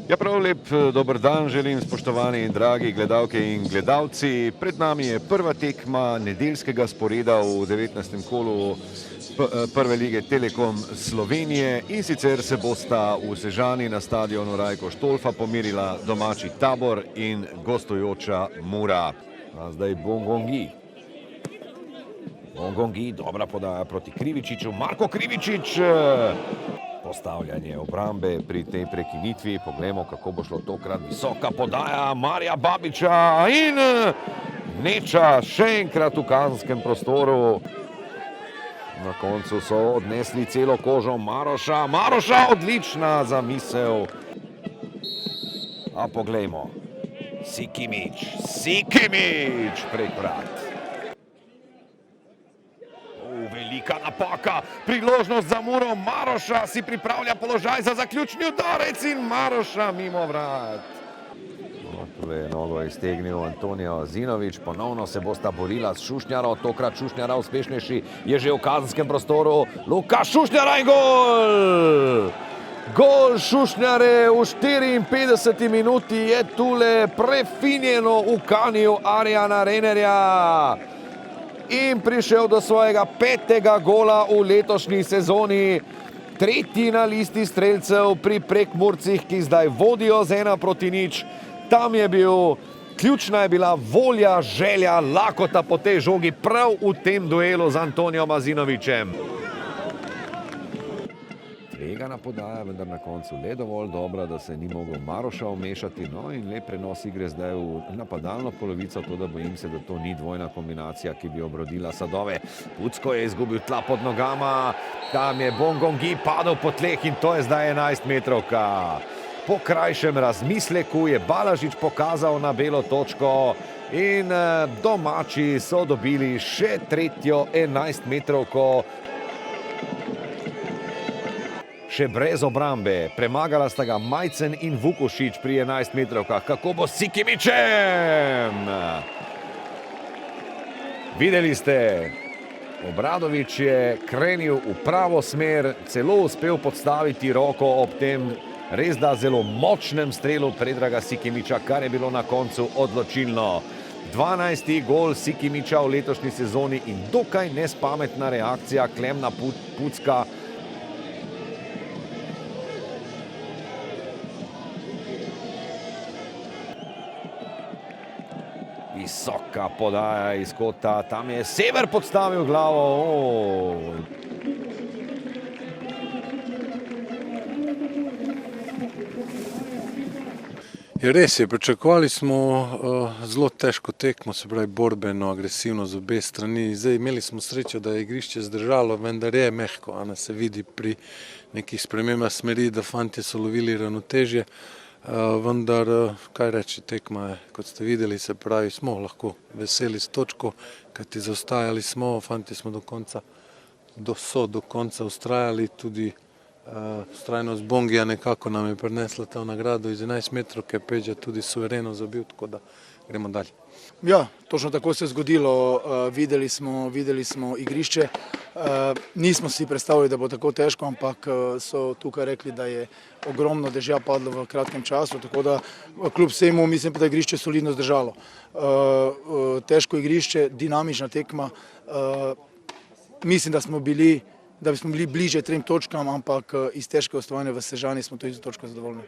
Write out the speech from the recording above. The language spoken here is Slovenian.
Ja, prav lep dober dan želim, spoštovani in dragi gledalke in gledalci. Pred nami je prva tekma nedeljskega sporeda v 19. kolu Prve lige Telekom Slovenije in sicer se bosta v Sežani na stadionu Rajko Štolfa pomerila domači Tabor in gostujoča Mura. A zdaj Bongongi. Bongongi, dobra podaja proti Krivičiču. Marko Krivičič! Postavljanje obrambe pri tej prekinitvi. Poglejmo, kako bo šlo tokrat. Visoka podaja Marija Babiča in Neča še enkrat v kazenskem prostoru. Na koncu so odnesli celo kožo Maroša. Maroša, odlična zamisel. A poglejmo. Sikimić prek vrat. Velika napaka, priložnost za Muro. Maroša si pripravlja položaj za zaključni udarec in Maroša mimo vrat. Tule je nogo iztegnil Antonio Zinović, ponovno se bosta borila s Šušnjaro, tokrat Šušnjara uspešnejši, je že v kazenskem prostoru. Luka Šušnjara in gol! Gol Šušnjare v 54. minuti je tule prefinjeno v kanju Arjana Renerja. In prišel do svojega 5. gola v letošnji sezoni. Tretji na listi strelcev pri Prekmurcih, ki zdaj vodijo z 1-0. Tam je bil, ključna je bila volja, želja, lakota po tej žogi prav v tem duelu z Antonijom Azinovićem. Tvegana podaja, vendar na koncu le dovolj dobra, da se ni mogel Maroša vmešati. No in lep prenos igre zdaj v napadalno polovico, to da bojim se, da to ni dvojna kombinacija, ki bi obrodila sadove. Pucko je izgubil tla pod nogama, tam je Bongongi padel po tleh in to je zdaj 11-metrovka. Po krajšem razmisleku je Balažič pokazal na belo točko in domači so dobili še tretjo 11-metrovko. Še brez obrambe, premagala sta ga Majcen in Vukušić pri 11-metrovkah. Kako bo s Sikimićem? Videli ste, Obradović je krenil v pravo smer, celo uspel podstaviti roko ob tem res da zelo močnem strelu Predraga Sikimića, kar je bilo na koncu odločilno. 12. gol Sikimića v letošnji sezoni in dokaj nespametna reakcija Klemna Pucka. Visoka podaja iz kota, tam je Sever podstavil glavo. Je res je, pričakovali smo zelo težko tekmo, se pravi borbeno, agresivno z obe strani. Zdaj imeli smo srečo, da je igrišče zdržalo, vendar je mehko, a se vidi pri nekih spremembah smeri, da fantje so lovili ravnotežje. Vendar, kaj reči, tekma je, kot ste videli, se pravi, smo lahko veseli s točko, kajti zaostajali smo, fanti smo do konca ustrajali, tudi vztrajnost Bongija nekako nam je prinesla ta nagrado iz 11-metrovke, Peđa tudi suvereno zabil, tako da gremo dalje. Ja, točno tako se je zgodilo, videli smo igrišče, nismo si predstavljali, da bo tako težko, ampak so tukaj rekli, da je ogromno dežja padlo v kratkem času, tako da kljub vsemu mislim, da je igrišče solidno zdržalo. Težko igrišče, dinamična tekma, mislim, da smo bili bliže 3 točkam, ampak iz težke ustvarjanja v Sežani smo to isto točko zadovoljni.